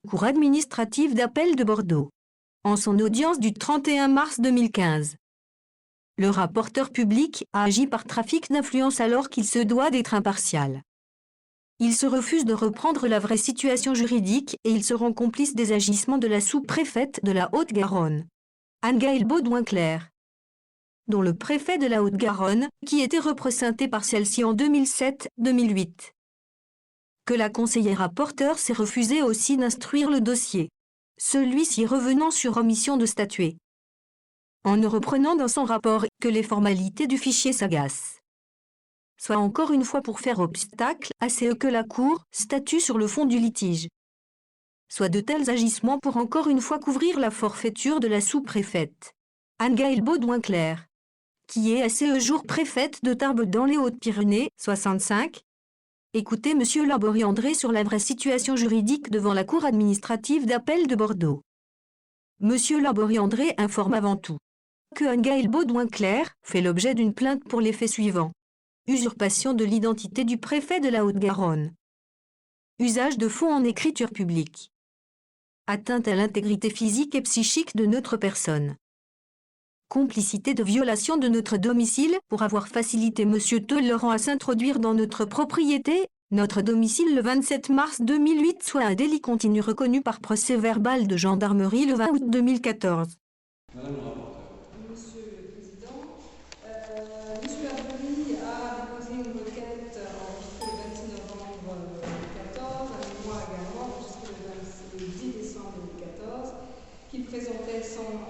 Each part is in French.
Cour administrative d'appel de Bordeaux. En son audience du 31 mars 2015. Le rapporteur public a agi par trafic d'influence alors qu'il se doit d'être impartial. Il se refuse de reprendre la vraie situation juridique et il se rend complice des agissements de la sous-préfète de la Haute-Garonne, Anne-Gaëlle Baudouin-Clerc, dont le préfet de la Haute-Garonne, qui était représenté par celle-ci en 2007-2008. Que la conseillère rapporteure s'est refusée aussi d'instruire le dossier, celui-ci revenant sur omission de statuer, en ne reprenant dans son rapport que les formalités du fichier SAGAS. Soit encore une fois pour faire obstacle à ce que la Cour statue sur le fond du litige. Soit de tels agissements pour encore une fois couvrir la forfaiture de la sous-préfète, Anne-Gaëlle Baudouin-Clerc, qui est à ce jour préfète de Tarbes dans les Hautes-Pyrénées, 65. Écoutez M. Laborie-André sur la vraie situation juridique devant la Cour administrative d'appel de Bordeaux. M. Laborie-André informe avant tout que Anne-Gaëlle Baudouin-Clerc fait l'objet d'une plainte pour les faits suivants. Usurpation de l'identité du préfet de la Haute-Garonne. Usage de faux en écriture publique. Atteinte à l'intégrité physique et psychique de notre personne. Complicité de violation de notre domicile pour avoir facilité M. Laurent à s'introduire dans notre propriété, notre domicile le 27 mars 2008, soit un délit continu reconnu par procès-verbal de gendarmerie le 20 août 2014. Madame le rapporteur. Monsieur le Président, Monsieur Laborie a déposé une requête enregistrée le 26 novembre 2014, avec moi également enregistrée le 10 décembre 2014, qui présentait son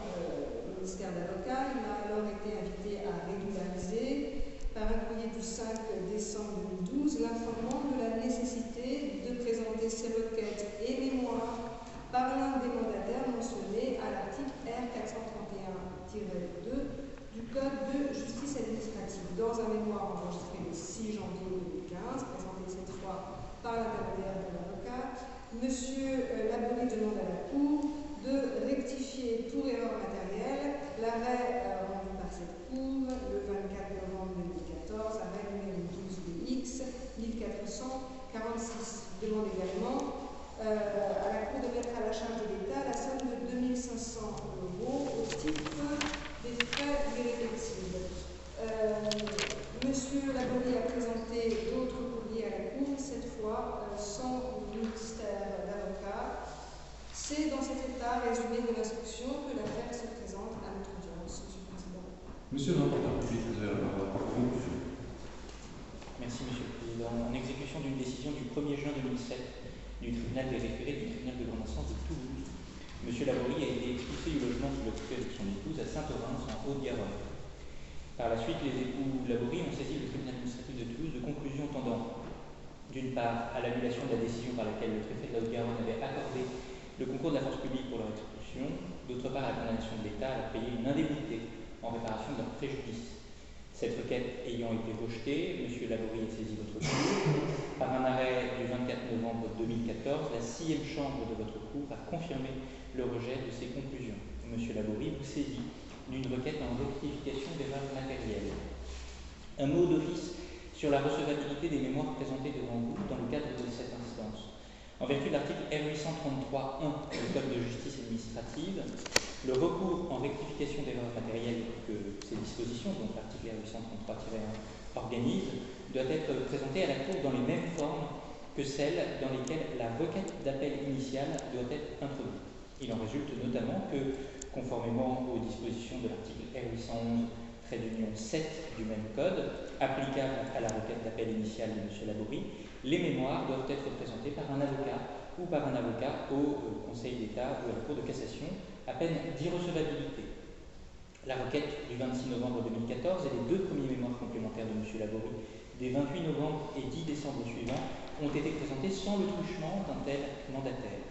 ministère d'avocat. Il m'a alors été invité à régulariser par un courrier du 5 décembre 2012 l'informant de la nécessité de présenter ses requêtes et mémoires par l'un des mandataires mentionnés à l'article R431-2 du Code de justice administrative. Dans un mémoire enregistré le 6 janvier 2015, présenté cette fois par l'intermédiaire de l'avocat, M. Laborie demande à la Cour de rectifier toute erreur matérielle. L'arrêt rendu par cette Cour le 24 novembre 2014, arrêt numéro 12 BX 1446, demande également à la Cour de mettre à la charge de l'État la somme de 2500 € au titre des frais irréflexibles. Monsieur Laborie a présenté d'autres courriers à la Cour, cette fois sans ministère d'avocat. C'est dans cet état résumé de l'instruction que l'affaire se présente à notre audience, Monsieur le Président. Monsieur le rapporteur public, vous avez la parole pour conclusion. Merci, Monsieur le Président. En exécution d'une décision du 1er juin 2007 du tribunal des référés du tribunal de grande instance de Toulouse, M. Laborie a été expulsé du logement qu'il occupait avec son épouse à Saint-Orens, en Haute-Garonne. Par la suite, les époux Laborie ont saisi le tribunal administratif de Toulouse de conclusions tendant, d'une part, à l'annulation de la décision par laquelle le préfet de la Haute-Garonne avait accordé le concours de la force publique pour leur expulsion, d'autre part, à la condamnation de l'État à payer une indemnité en réparation de leur préjudice. Cette requête ayant été rejetée, M. Laborie a saisi votre Cour. Par un arrêt du 24 novembre 2014, la 6e chambre de votre Cour a confirmé le rejet de ces conclusions. M. Laborie vous saisit d'une requête en rectification d'erreurs matérielles. Un mot d'office sur la recevabilité des mémoires présentées devant vous dans le cadre de cette instance. En vertu de l'article R833-1 du Code de justice administrative, le recours en rectification d'erreurs matérielles que ces dispositions, donc l'article R833-1, organise, doit être présenté à la Cour dans les mêmes formes que celles dans lesquelles la requête d'appel initiale doit être introduite. Il en résulte notamment que, conformément aux dispositions de l'article R811-7 du même code, applicable à la requête d'appel initiale de M. Laborie, les mémoires doivent être présentées par un avocat ou par un avocat au Conseil d'État ou à la Cour de cassation, à peine d'irrecevabilité. La requête du 26 novembre 2014 et les 2 premiers mémoires complémentaires de M. Laborie des 28 novembre et 10 décembre suivants ont été présentés sans le truchement d'un tel mandataire.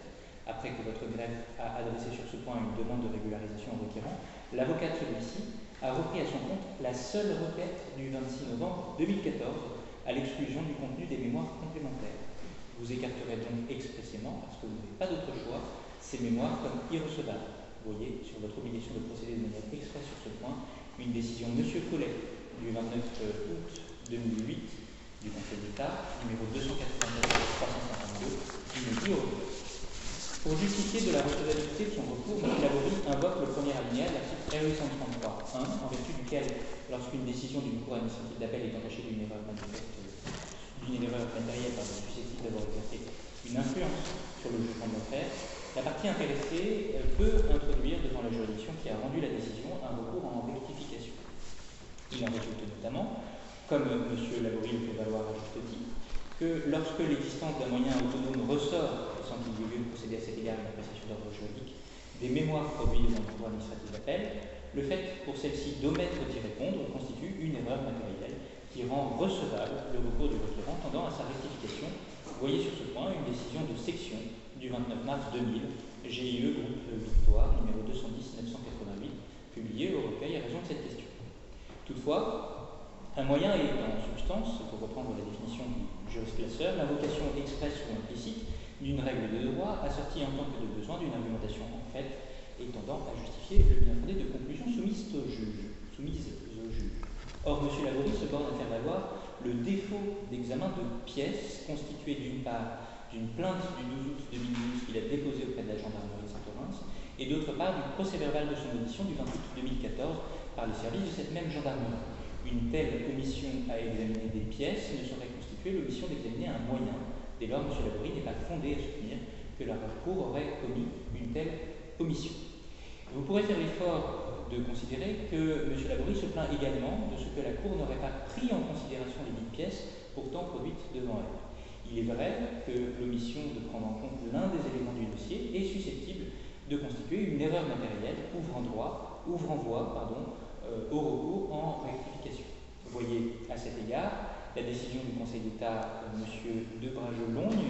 Après que votre greffe a adressé sur ce point une demande de régularisation en requérant, l'avocat de celui-ci a repris à son compte la seule requête du 26 novembre 2014 à l'exclusion du contenu des mémoires complémentaires. Vous écarterez donc expressément, parce que vous n'avez pas d'autre choix, ces mémoires comme irrecevables. Vous voyez sur votre obligation de procéder de manière express sur ce point une décision de M. Collet du 29 août 2008 du Conseil d'État, numéro 294-352, qui nous dit au revoir. Pour justifier de la recevabilité de son recours, M. Laborie invoque le premier alinéa de l'article R833.1, en vertu duquel, lorsqu'une décision d'une cour administrative d'appel est entachée d'une erreur matérielle susceptible d'avoir exercé une influence sur le jugement de l'affaire, la partie intéressée peut introduire devant la juridiction qui a rendu la décision un recours en rectification. Il en résulte notamment, comme M. Laborie le fait valoir à juste titre, que lorsque l'existence d'un moyen autonome ressort, sans qu'il y ait lieu de procéder à cet égard à une appréciation d'ordre juridique, des mémoires produites devant le cour administratif d'appel, le fait pour celle-ci d'omettre d'y répondre constitue une erreur matérielle qui rend recevable le recours du requérant tendant à sa rectification. Voyez sur ce point une décision de section du 29 mars 2000, GIE Groupe Victoire, numéro 210-988, publié au recueil à raison de cette question. Toutefois, un moyen est en substance, pour reprendre la définition du jurisclasseur, l'invocation expresse ou implicite d'une règle de droit assortie en tant que de besoin d'une argumentation en fait et tendant à justifier le bien fondé de conclusions soumises au juge. Or, M. Laborie se borne à faire valoir le défaut d'examen de pièces constitué d'une part d'une plainte du 12 août 2012 qu'il a déposée auprès de la gendarmerie de Saint-Orens et d'autre part du procès-verbal de son audition du 28 août 2014 par les services de cette même gendarmerie. Une telle omission à examiner des pièces ne saurait constituer l'omission d'examiner un moyen. Dès lors, M. Laborie n'est pas fondé à soutenir que la Cour aurait commis une telle omission. Vous pourrez faire l'effort de considérer que M. Laborie se plaint également de ce que la Cour n'aurait pas pris en considération les dites pièces pourtant produites devant elle. Il est vrai que l'omission de prendre en compte l'un des éléments du dossier est susceptible de constituer une erreur matérielle ouvrant voie au recours en rectification. Vous voyez à cet égard la décision du Conseil d'État M. Debraje-Logne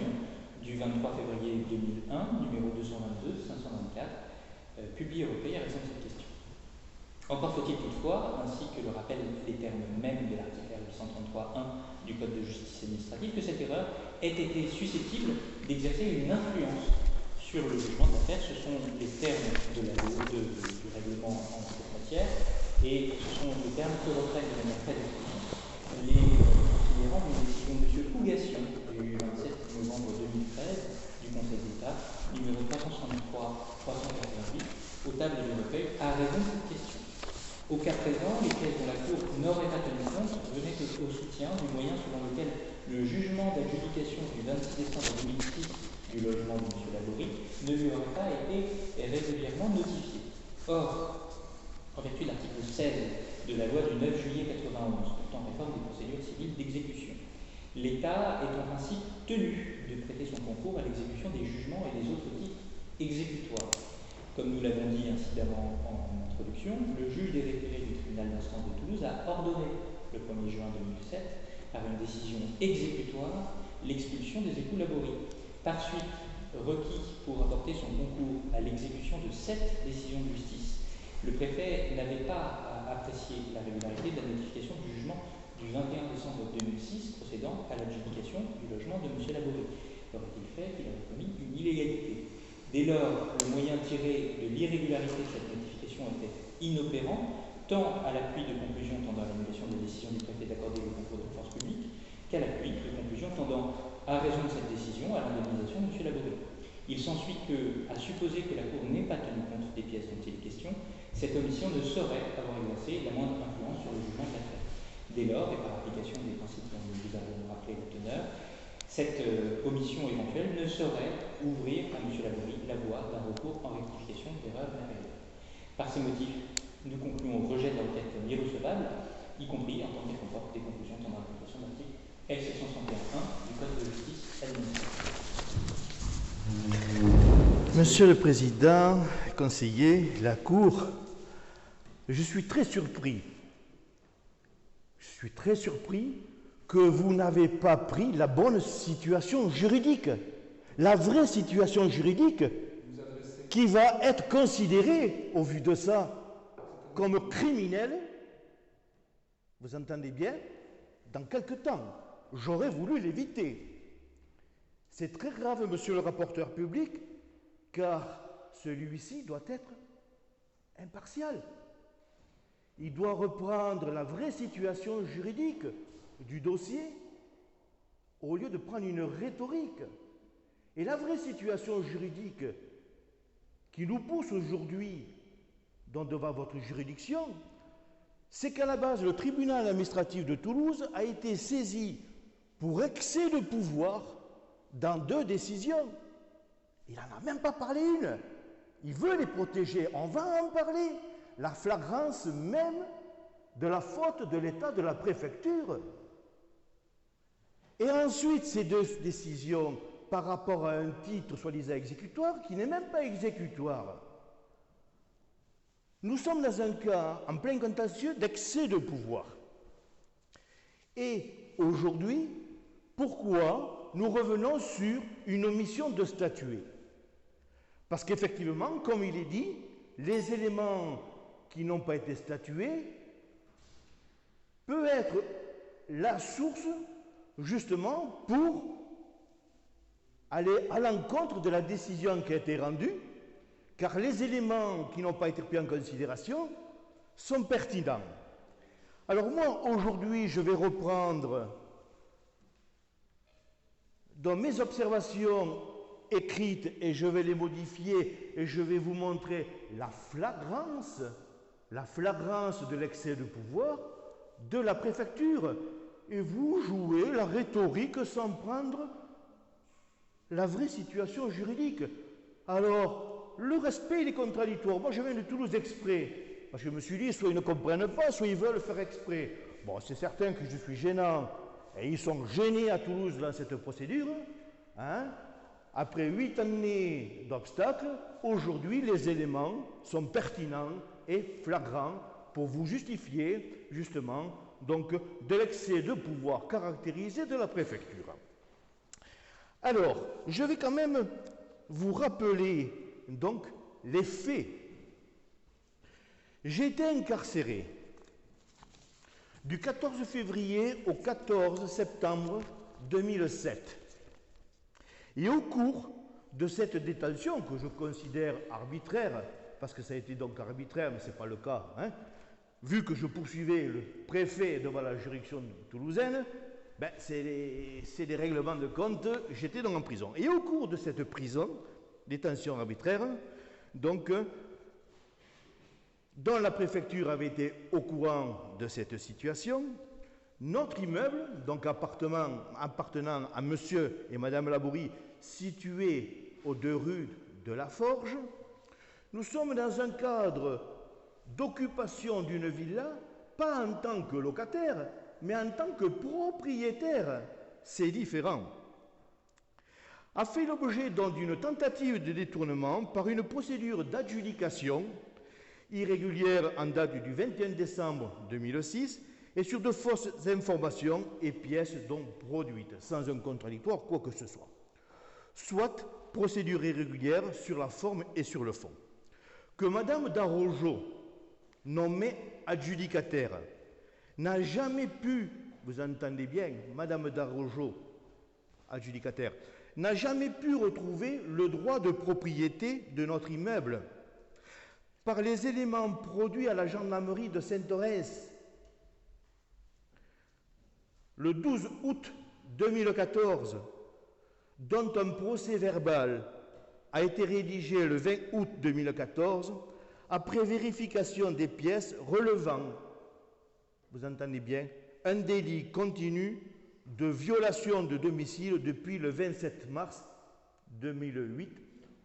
du 23 février 2001, numéro 222-524, publiée au recueil à raison de cette question. Encore faut-il toutefois, ainsi que le rappellent les termes mêmes de l'article R833.1 du Code de justice administrative, que cette erreur ait été susceptible d'exercer une influence sur le jugement de l'affaire. Ce sont les termes de la loi du règlement en cette matière, et ce sont les termes que reprennent de manière très explicite les considérants d'une décision de M. Pougassion du 27 novembre 2013 du Conseil d'État, numéro 363-388, aux tables du recueil, à raison de cette question. Au cas présent, les pièces dont la Cour n'aurait pas tenu compte venaient au soutien du moyen selon lequel le jugement d'adjudication du 26 décembre 2006 du logement de M. Laborie ne lui aurait pas été régulièrement notifié. Or, en vertu de l'article 16 de la loi du 9 juillet 91 portant réforme des procédures civiles d'exécution, l'État est en principe tenu de prêter son concours à l'exécution des jugements et des autres titres exécutoires. Comme nous l'avons dit incidemment en introduction, le juge des référés du tribunal d'instance de Toulouse a ordonné le 1er juin 2007, par une décision exécutoire, l'expulsion des époux Laborie. Par suite, requis pour apporter son concours à l'exécution de cette décision de justice, le préfet n'avait pas à apprécier la régularité de la notification du jugement du 21 décembre 2006 procédant à l'adjudication du logement de M. Laborie. Qu'aurait-il fait qu'il aurait commis une illégalité? Dès lors, le moyen tiré de l'irrégularité de cette notification était inopérant, tant à l'appui de conclusions tendant à l'annulation de la décision du préfet d'accorder le concours de force publique, qu'à l'appui de conclusions tendant, à raison de cette décision, à l'indemnisation de M. Laborie. Il s'ensuit que, à supposer que la Cour n'ait pas tenu compte des pièces dont il est question, cette omission ne saurait avoir exercé la moindre influence sur le jugement de l'affaire. Dès lors, et par application des principes dont nous avons rappelé le teneur, cette omission éventuelle ne saurait ouvrir à M. Laborie la voie d'un recours en rectification d'erreurs matérielles. Par ces motifs, nous concluons au rejet de la requête comme irrecevable, y compris en tant qu'elle comporte des conclusions tendant à l'application de l'article L761.1 du Code de justice administrative. Monsieur le Président, conseiller, la Cour, je suis très surpris. Que vous n'avez pas pris la bonne situation juridique, la vraie situation juridique qui va être considérée, au vu de ça, comme criminelle. Vous entendez bien? Dans quelque temps, j'aurais voulu l'éviter. C'est très grave, monsieur le rapporteur public, car celui-ci doit être impartial. Il doit reprendre la vraie situation juridique du dossier au lieu de prendre une rhétorique Et la vraie situation juridique qui nous pousse aujourd'hui devant votre juridiction, c'est qu'à la base, le tribunal administratif de Toulouse a été saisi pour excès de pouvoir dans 2 décisions. Il n'en a même pas parlé une. Il veut les protéger. On va en parler. La flagrance même de la faute de l'état de la préfecture. Et ensuite, ces 2 décisions par rapport à un titre soi-disant exécutoire qui n'est même pas exécutoire. Nous sommes dans un cas en plein contentieux d'excès de pouvoir. Et aujourd'hui, pourquoi nous revenons sur une omission de statuer? Parce qu'effectivement, comme il est dit, les éléments qui n'ont pas été statués peuvent être la source justement pour aller à l'encontre de la décision qui a été rendue, car les éléments qui n'ont pas été pris en considération sont pertinents. Alors moi, aujourd'hui, je vais reprendre dans mes observations écrites et je vais les modifier et je vais vous montrer la flagrance de l'excès de pouvoir de la préfecture. Et vous jouez la rhétorique sans prendre la vraie situation juridique. Alors, le respect, il est contradictoire. Moi, je viens de Toulouse exprès, parce que je me suis dit, soit ils ne comprennent pas, soit ils veulent faire exprès. Bon, c'est certain que je suis gênant, et ils sont gênés à Toulouse dans cette procédure. Hein? Après 8 années d'obstacles, aujourd'hui, les éléments sont pertinents et flagrants pour vous justifier, justement, donc, de l'excès de pouvoir caractérisé de la préfecture. Alors, je vais quand même vous rappeler, donc, les faits. J'ai été incarcéré du 14 février au 14 septembre 2007. Et au cours de cette détention, que je considère arbitraire, parce que ça a été donc arbitraire, mais ce n'est pas le cas, hein, vu que je poursuivais le préfet devant la juridiction toulousaine, ben, c'est des règlements de compte, j'étais donc en prison. Et au cours de cette prison, détention arbitraire, donc, dont la préfecture avait été au courant de cette situation, notre immeuble, donc appartenant à monsieur et madame Labourie, situé aux 2 rues de la Forge, nous sommes dans un cadre d'occupation d'une villa, pas en tant que locataire, mais en tant que propriétaire. C'est différent. A fait l'objet donc d'une tentative de détournement par une procédure d'adjudication irrégulière en date du 21 décembre 2006 et sur de fausses informations et pièces donc produites, sans un contradictoire quoi que ce soit. Soit procédure irrégulière sur la forme et sur le fond. Que Madame Darojo, nommée adjudicataire, n'a jamais pu, vous entendez bien, Madame Darojo, adjudicataire, n'a jamais pu retrouver le droit de propriété de notre immeuble par les éléments produits à la gendarmerie de Saint-Orens le 12 août 2014, dont un procès verbal a été rédigé le 20 août 2014 après vérification des pièces relevant, vous entendez bien, un délit continu de violation de domicile depuis le 27 mars 2008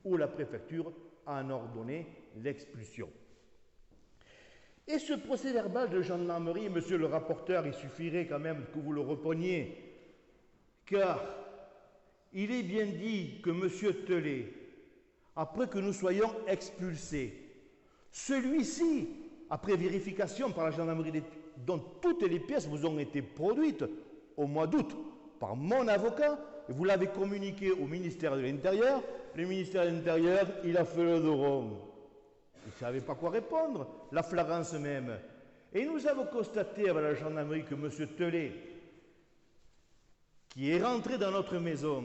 où la préfecture en a ordonné l'expulsion. Et ce procès verbal de gendarmerie, monsieur le rapporteur, il suffirait quand même que vous le repreniez, car il est bien dit que monsieur Telet, après que nous soyons expulsés, celui-ci, après vérification par la gendarmerie dont toutes les pièces vous ont été produites au mois d'août par mon avocat, et vous l'avez communiqué au ministère de l'Intérieur, le ministère de l'Intérieur, il a fait le dos rond. Il ne savait pas quoi répondre, la flagrance même. Et nous avons constaté avec la gendarmerie que M. Telet, qui est rentré dans notre maison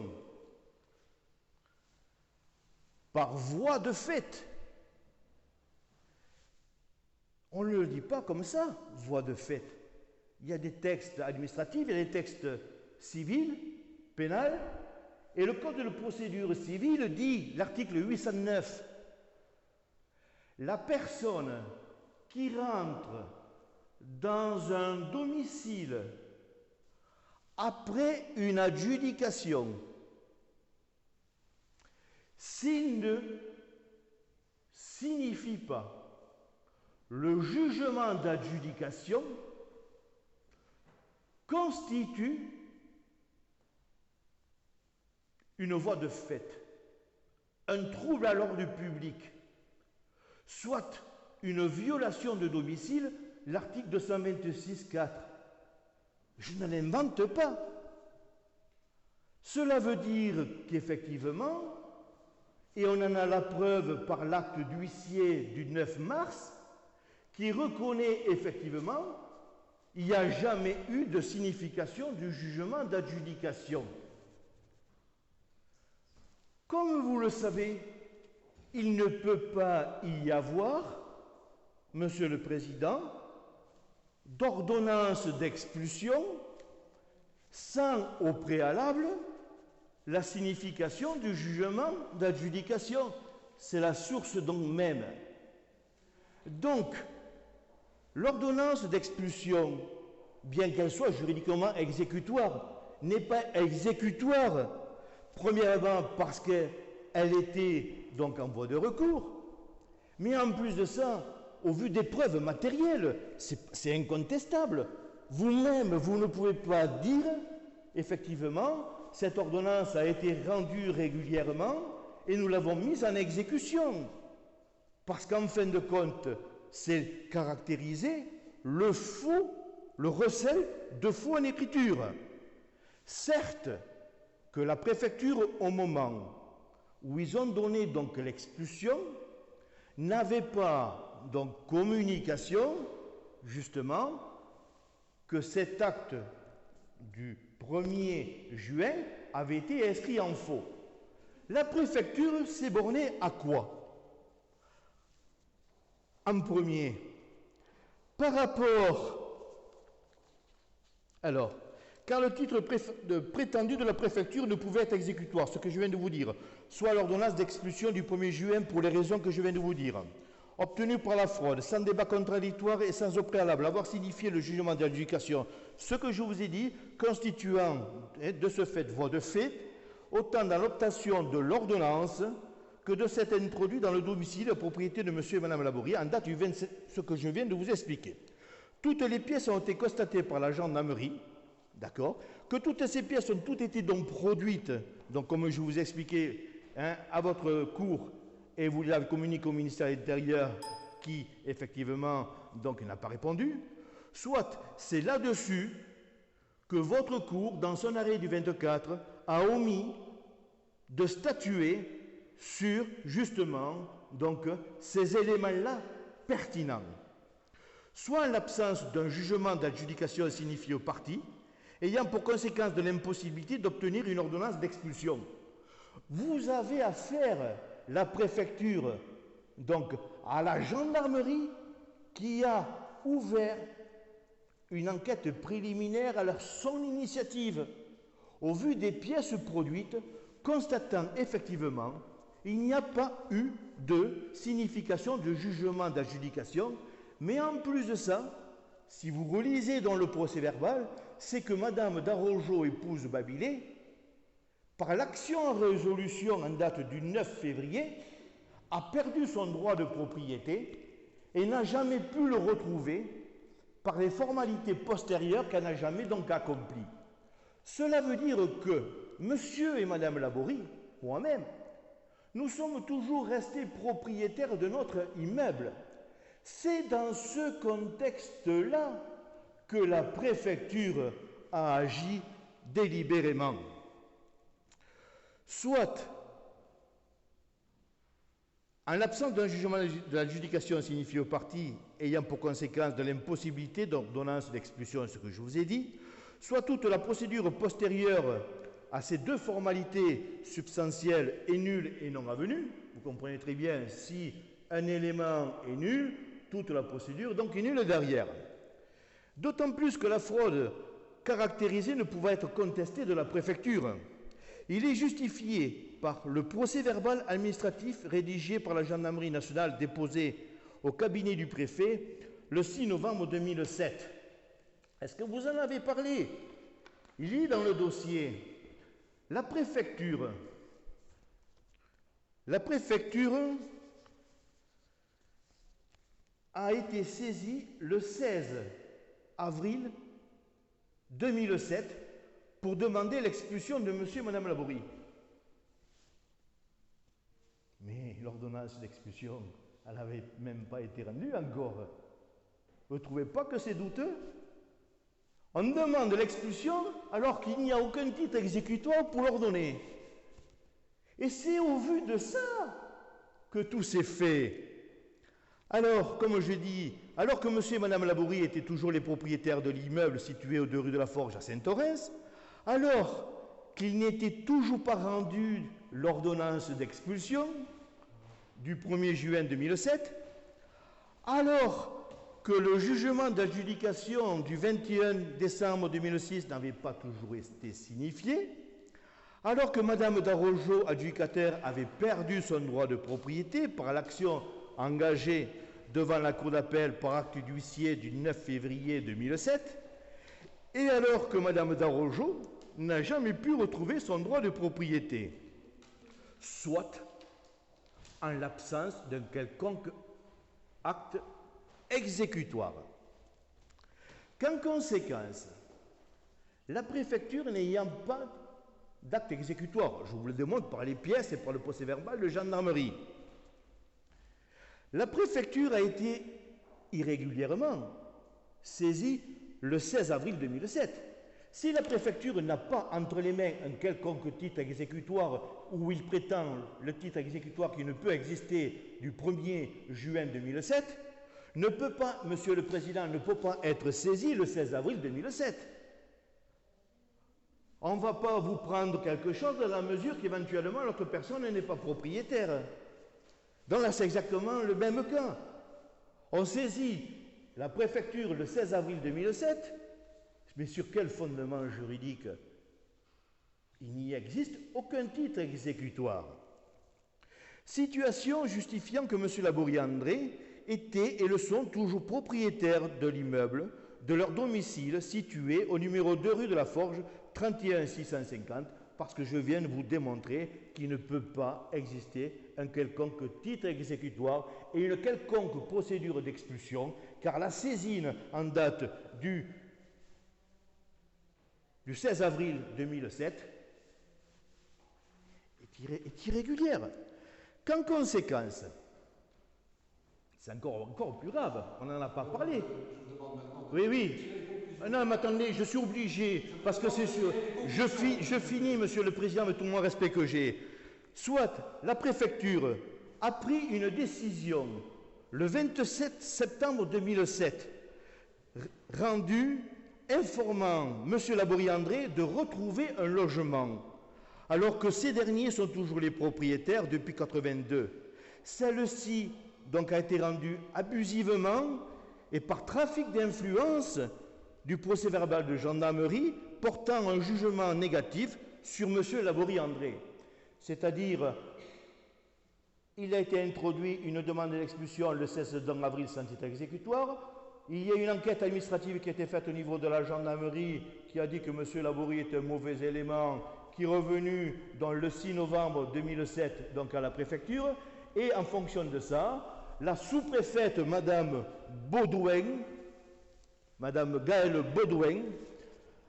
par voie de fait, on ne le dit pas comme ça, voie de fait. Il y a des textes administratifs, il y a des textes civils, pénals, Et le Code de procédure civile dit, l'article 809, la personne qui rentre dans un domicile après une adjudication, s'il ne signifie pas le jugement d'adjudication, constitue une voie de fait, un trouble à l'ordre public, soit une violation de domicile, l'article 226.4. Je ne l'invente pas. Cela veut dire qu'effectivement, et on en a la preuve par l'acte d'huissier du 9 mars, qui reconnaît effectivement, il n'y a jamais eu de signification du jugement d'adjudication. Comme vous le savez, il ne peut pas y avoir, Monsieur le Président, d'ordonnance d'expulsion sans au préalable la signification du jugement d'adjudication. C'est la source donc même. Donc, l'ordonnance d'expulsion, bien qu'elle soit juridiquement exécutoire, n'est pas exécutoire. Premièrement, parce qu'elle était donc en voie de recours, mais en plus de ça, au vu des preuves matérielles, c'est incontestable. Vous-même, vous ne pouvez pas dire, effectivement, cette ordonnance a été rendue régulièrement et nous l'avons mise en exécution. Parce qu'en fin de compte, c'est caractériser le faux, le recel de faux en écriture. Certes, que la préfecture, au moment où ils ont donné donc l'expulsion, n'avait pas donc communication, justement, que cet acte du 1er juin avait été inscrit en faux. La préfecture s'est bornée à quoi? En premier, par rapport... Alors, car le titre prétendu de la préfecture ne pouvait être exécutoire, ce que je viens de vous dire, soit l'ordonnance d'expulsion du 1er juin pour les raisons que je viens de vous dire, obtenue par la fraude, sans débat contradictoire et sans au préalable avoir signifié le jugement d'adjudication, ce que je vous ai dit, constituant de ce fait voie de fait, autant dans l'obtention de l'ordonnance que de s'être introduit dans le domicile de propriété de M. et Mme Laborie en date du 27, ce que je viens de vous expliquer. Toutes les pièces ont été constatées par la gendarmerie, d'accord, que toutes ces pièces ont toutes été donc produites, donc comme je vous ai expliqué à votre cours, et vous l'avez communiqué au ministère de l'Intérieur qui, effectivement, donc n'a pas répondu, soit c'est là-dessus que votre cour, dans son arrêt du 24, a omis de statuer sur, justement, donc, ces éléments-là pertinents. Soit en l'absence d'un jugement d'adjudication signifié aux parties, ayant pour conséquence de l'impossibilité d'obtenir une ordonnance d'expulsion. Vous avez affaire, la préfecture, donc, à la gendarmerie qui a ouvert une enquête préliminaire à son initiative, au vu des pièces produites, constatant effectivement il n'y a pas eu de signification de jugement d'adjudication, mais en plus de ça, si vous relisez dans le procès-verbal, c'est que Madame Darojo, épouse Babilé, par l'action en résolution en date du 9 février, a perdu son droit de propriété et n'a jamais pu le retrouver par les formalités postérieures qu'elle n'a jamais donc accomplies. Cela veut dire que Monsieur et Madame Laborie, moi-même, nous sommes toujours restés propriétaires de notre immeuble. C'est dans ce contexte-là que la préfecture a agi délibérément. Soit, en l'absence d'un jugement de l'adjudication signifié aux parties ayant pour conséquence de l'impossibilité d'ordonnance d'expulsion, ce que je vous ai dit, soit toute la procédure postérieure à ces deux formalités substantielles est nulle et non avenue. Vous comprenez très bien, si un élément est nul, toute la procédure donc est nulle derrière. D'autant plus que la fraude caractérisée ne pouvait être contestée de la préfecture, Il est justifié par le procès-verbal administratif rédigé par la gendarmerie nationale déposé au cabinet du préfet le 6 novembre 2007. Est-ce que vous en avez parlé? Il est dans le dossier. La préfecture a été saisie le 16 avril 2007 pour demander l'expulsion de monsieur et madame Laborie. Mais l'ordonnance d'expulsion, elle n'avait même pas été rendue encore. Vous ne trouvez pas que c'est douteux? On demande l'expulsion alors qu'il n'y a aucun titre exécutoire pour l'ordonner. Et c'est au vu de ça que tout s'est fait. Alors, comme je dis, alors que monsieur et madame Laborie étaient toujours les propriétaires de l'immeuble situé aux 2 rue de la Forge à Saint-Orens, alors qu'il n'était toujours pas rendu l'ordonnance d'expulsion du 1er juin 2007, alors que le jugement d'adjudication du 21 décembre 2006 n'avait pas toujours été signifié, alors que madame Darojo, adjudicataire, avait perdu son droit de propriété par l'action engagée devant la cour d'appel par acte d'huissier du 9 février 2007, et alors que madame Darojo n'a jamais pu retrouver son droit de propriété, soit en l'absence d'un quelconque acte exécutoire. Qu'en conséquence, la préfecture n'ayant pas d'acte exécutoire, je vous le démontre par les pièces et par le procès-verbal de gendarmerie, la préfecture a été irrégulièrement saisie le 16 avril 2007. Si la préfecture n'a pas entre les mains un quelconque titre exécutoire où il prétend le titre exécutoire qui ne peut exister du 1er juin 2007, ne peut pas, Monsieur le Président, ne peut pas être saisi le 16 avril 2007. On ne va pas vous prendre quelque chose dans la mesure qu'éventuellement l'autre personne n'est pas propriétaire. Donc là, c'est exactement le même cas. On saisit la préfecture le 16 avril 2007, mais sur quel fondement juridique? Il n'y existe aucun titre exécutoire. Situation justifiant que M. Laborie-André étaient et le sont toujours propriétaires de l'immeuble, de leur domicile situé au numéro 2 rue de la Forge, 31 650, parce que je viens de vous démontrer qu'il ne peut pas exister un quelconque titre exécutoire et une quelconque procédure d'expulsion, car la saisine en date du 16 avril 2007 est irrégulière. Qu'en conséquence, c'est encore plus grave, on n'en a pas parlé. Oui. Non, mais attendez, je suis obligé, parce que c'est sûr. Je finis, Monsieur le Président, avec tout mon respect que j'ai. Soit la préfecture a pris une décision le 27 septembre 2007, rendue informant M. Laborie-André de retrouver un logement, alors que ces derniers sont toujours les propriétaires depuis 1982. Celle-ci donc a été rendue abusivement et par trafic d'influence du procès-verbal de gendarmerie portant un jugement négatif sur M. Laborie-André. C'est-à-dire, il a été introduit une demande d'expulsion le 16 avril sans titre exécutoire. Il y a une enquête administrative qui a été faite au niveau de la gendarmerie qui a dit que M. Laborie est un mauvais élément, qui est revenu dans le 6 novembre 2007 donc à la préfecture. Et en fonction de ça, la sous-préfète Madame Gaëlle Baudouin,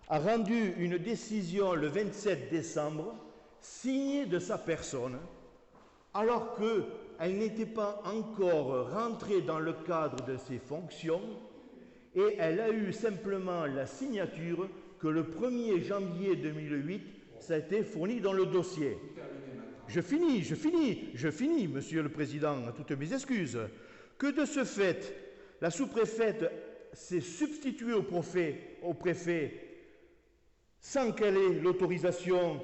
a rendu une décision le 27 décembre, signée de sa personne, alors qu'elle n'était pas encore rentrée dans le cadre de ses fonctions, et elle a eu simplement la signature que le 1er janvier 2008, ça a été fourni dans le dossier. Je finis, Monsieur le Président, à toutes mes excuses. Que de ce fait, la sous-préfète s'est substituée au préfet sans qu'elle ait l'autorisation,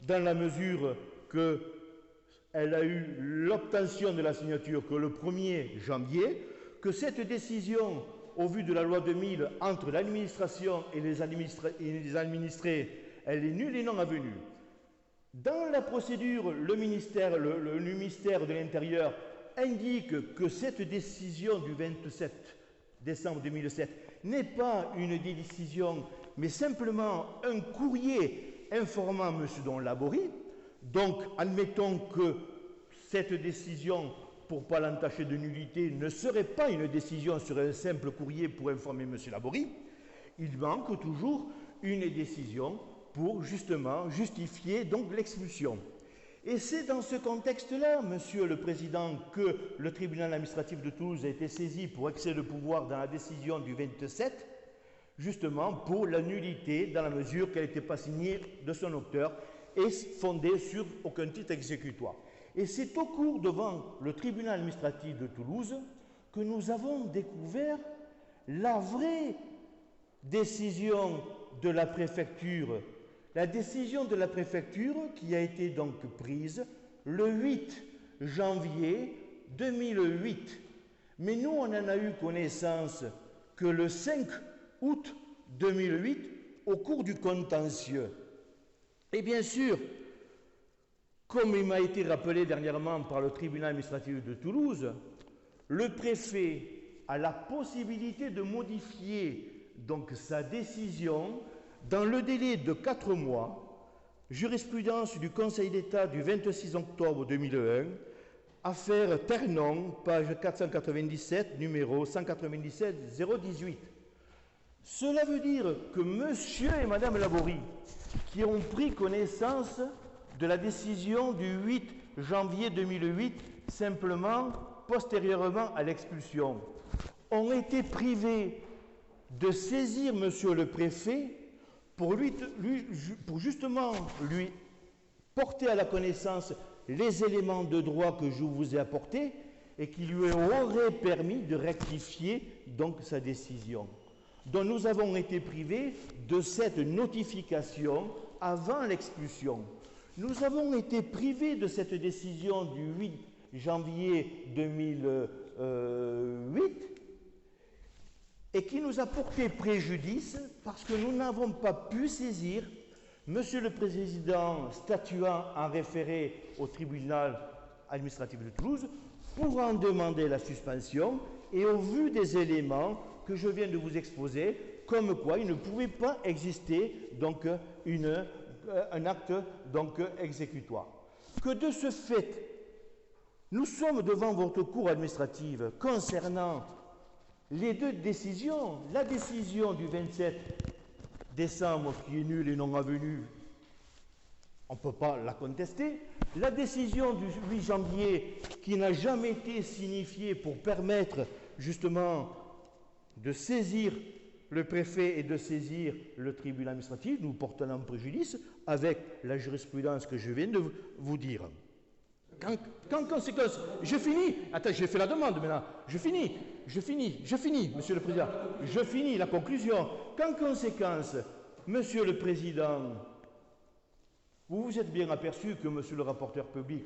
dans la mesure qu'elle a eu l'obtention de la signature que le 1er janvier, que cette décision, au vu de la loi 2000, entre l'administration et les administrés, elle est nulle et non avenue. Dans la procédure, le ministère de l'Intérieur indique que cette décision du 27 décembre 2007 n'est pas une décision, mais simplement un courrier informant M. Don Laborie. Donc, admettons que cette décision, pour ne pas l'entacher de nullité, ne serait pas une décision sur un simple courrier pour informer M. Laborie. Il manque toujours une décision pour justement justifier donc l'expulsion. Et c'est dans ce contexte-là, Monsieur le Président, que le tribunal administratif de Toulouse a été saisi pour excès de pouvoir dans la décision du 27, justement pour la nullité dans la mesure qu'elle n'était pas signée de son auteur et fondée sur aucun titre exécutoire. Et c'est au cours devant le tribunal administratif de Toulouse que nous avons découvert la vraie décision de la préfecture. La décision de la préfecture qui a été donc prise le 8 janvier 2008. Mais nous, on n'en a eu connaissance que le 5 août 2008 au cours du contentieux. Et bien sûr, comme il m'a été rappelé dernièrement par le tribunal administratif de Toulouse, le préfet a la possibilité de modifier donc sa décision dans le délai de 4 mois, jurisprudence du Conseil d'État du 26 octobre 2001, affaire Ternon, page 497, numéro 197-018. Cela veut dire que monsieur et madame Laborie, qui ont pris connaissance de la décision du 8 janvier 2008, simplement postérieurement à l'expulsion, ont été privés de saisir monsieur le préfet pour justement lui porter à la connaissance les éléments de droit que je vous ai apportés et qui lui auraient permis de rectifier donc sa décision. Donc nous avons été privés de cette notification avant l'expulsion. Nous avons été privés de cette décision du 8 janvier 2008 et qui nous a porté préjudice parce que nous n'avons pas pu saisir Monsieur le Président statuant en référé au tribunal administratif de Toulouse pour en demander la suspension et au vu des éléments que je viens de vous exposer, comme quoi il ne pouvait pas exister donc un acte donc exécutoire. Que de ce fait, nous sommes devant votre cour administrative concernant les deux décisions, la décision du 27 décembre qui est nulle et non avenue, on ne peut pas la contester, la décision du 8 janvier qui n'a jamais été signifiée pour permettre justement de saisir le préfet et de saisir le tribunal administratif, nous portant en préjudice avec la jurisprudence que je viens de vous dire. Qu'en conséquence, je finis, attends, j'ai fait la demande maintenant, je finis, Monsieur le Président, je finis la conclusion. Qu'en conséquence, Monsieur le Président, vous vous êtes bien aperçu que Monsieur le rapporteur public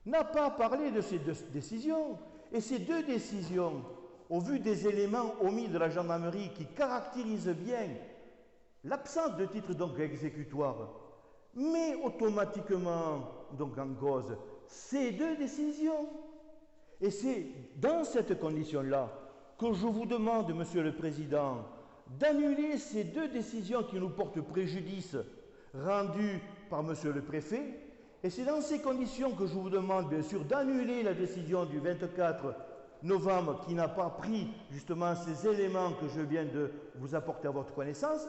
n'a pas parlé de ces deux décisions, et ces deux décisions, au vu des éléments omis de la gendarmerie qui caractérisent bien l'absence de titre donc exécutoire, mais automatiquement donc en cause ces deux décisions. Et c'est dans cette condition-là que je vous demande, Monsieur le Président, d'annuler ces deux décisions qui nous portent préjudice rendues par Monsieur le Préfet. Et c'est dans ces conditions que je vous demande, bien sûr, d'annuler la décision du 24 novembre qui n'a pas pris justement ces éléments que je viens de vous apporter à votre connaissance,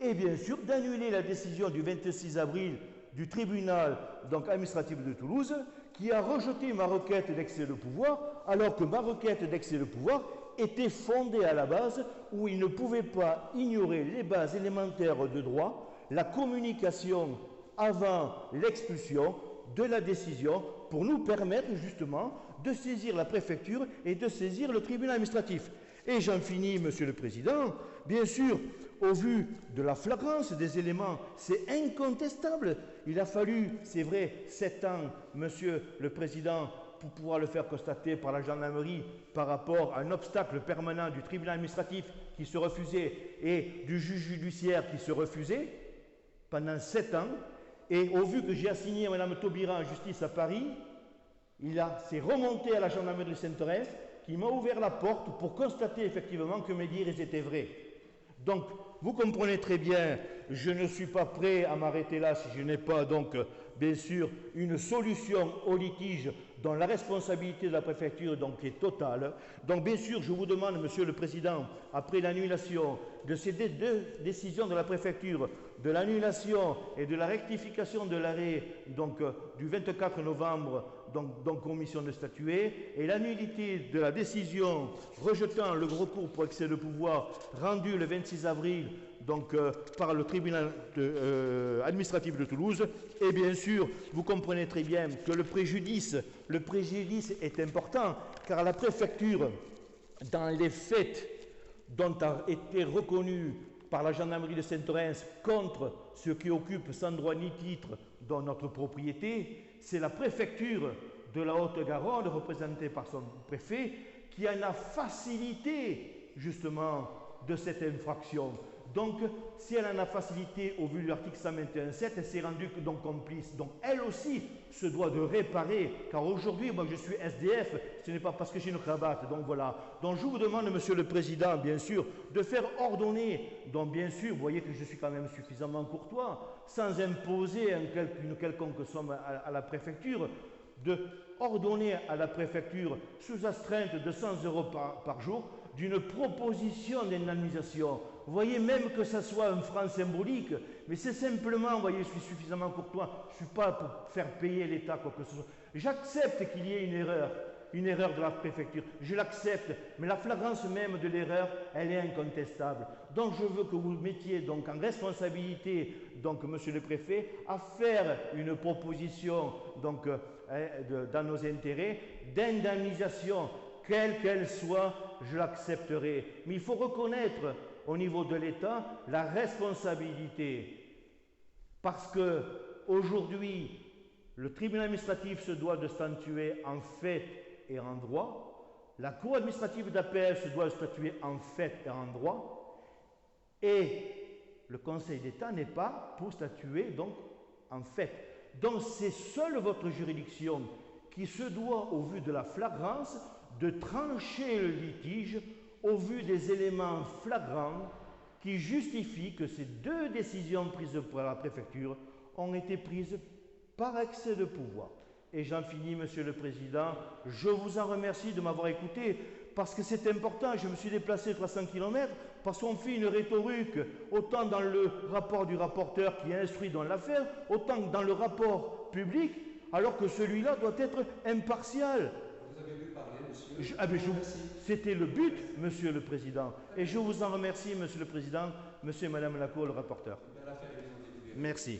et bien sûr d'annuler la décision du 26 avril du tribunal donc administratif de Toulouse qui a rejeté ma requête d'excès de pouvoir alors que ma requête d'excès de pouvoir était fondée à la base où il ne pouvait pas ignorer les bases élémentaires de droit, la communication avant l'expulsion de la décision pour nous permettre justement de saisir la préfecture et de saisir le tribunal administratif. Et j'en finis, Monsieur le Président, bien sûr, au vu de la flagrance des éléments, c'est incontestable. Il a fallu, c'est vrai, 7 ans, Monsieur le Président, pour pouvoir le faire constater par la gendarmerie par rapport à un obstacle permanent du tribunal administratif qui se refusait et du juge judiciaire qui se refusait pendant 7 ans. Et au vu que j'ai assigné Mme Taubira en justice à Paris, c'est remonté à la gendarmerie de Sainte-Thérèse qui m'a ouvert la porte pour constater effectivement que mes dires étaient vrais. Donc, vous comprenez très bien, je ne suis pas prêt à m'arrêter là si je n'ai pas, donc, bien sûr, une solution au litige dont la responsabilité de la préfecture donc, est totale. Donc, bien sûr, je vous demande, Monsieur le Président, après l'annulation de ces deux décisions de la préfecture, de l'annulation et de la rectification de l'arrêt donc, du 24 novembre, donc commission de statuer, et l'annulité de la décision rejetant le recours pour excès de pouvoir rendu le 26 avril donc, par le tribunal administratif de Toulouse. Et bien sûr, vous comprenez très bien que le préjudice est important, car la préfecture, dans les faits dont a été reconnue par la gendarmerie de Sainte-Thérèse contre ceux qui occupent sans droit ni titre dans notre propriété, c'est la préfecture de la Haute-Garonne, représentée par son préfet, qui en a facilité justement de cette infraction. Donc, si elle en a facilité au vu de l'article 121.7, elle s'est rendue donc complice. Donc, elle aussi se doit de réparer, car aujourd'hui, moi je suis SDF, ce n'est pas parce que j'ai une cravate, donc voilà. Donc, je vous demande, Monsieur le Président, bien sûr, de faire ordonner, donc bien sûr, vous voyez que je suis quand même suffisamment courtois, sans imposer une quelconque somme à la préfecture, de ordonner à la préfecture, sous astreinte de 100 € par jour, d'une proposition d'indemnisation. Vous voyez, même que ça soit un franc symbolique, mais c'est simplement, vous voyez, je suis suffisamment courtois, je ne suis pas pour faire payer l'État quoi que ce soit. J'accepte qu'il y ait une erreur de la préfecture, je l'accepte, mais la flagrance même de l'erreur, elle est incontestable. Donc je veux que vous mettiez donc en responsabilité, donc Monsieur le Préfet, à faire une proposition donc, dans nos intérêts d'indemnisation, quelle qu'elle soit, je l'accepterai. Mais il faut reconnaître au niveau de l'État la responsabilité. Parce que aujourd'hui, le tribunal administratif se doit de statuer en fait et en droit, la cour administrative d'appel se doit de statuer en fait et en droit, et le Conseil d'État n'est pas pour statuer donc en fait. Donc c'est seule votre juridiction qui se doit, au vu de la flagrance, de trancher le litige au vu des éléments flagrants qui justifient que ces deux décisions prises par la préfecture ont été prises par excès de pouvoir. Et j'en finis, Monsieur le Président, je vous en remercie de m'avoir écouté, parce que c'est important, je me suis déplacé 300 km, parce qu'on fait une rhétorique, autant dans le rapport du rapporteur qui est instruit dans l'affaire, autant que dans le rapport public, alors que celui-là doit être impartial. Vous avez pu parler, monsieur. C'était le but, Monsieur le Président. Et je vous en remercie, Monsieur le Président, Monsieur et Madame Lacour, le rapporteur. L'affaire est bien. Merci.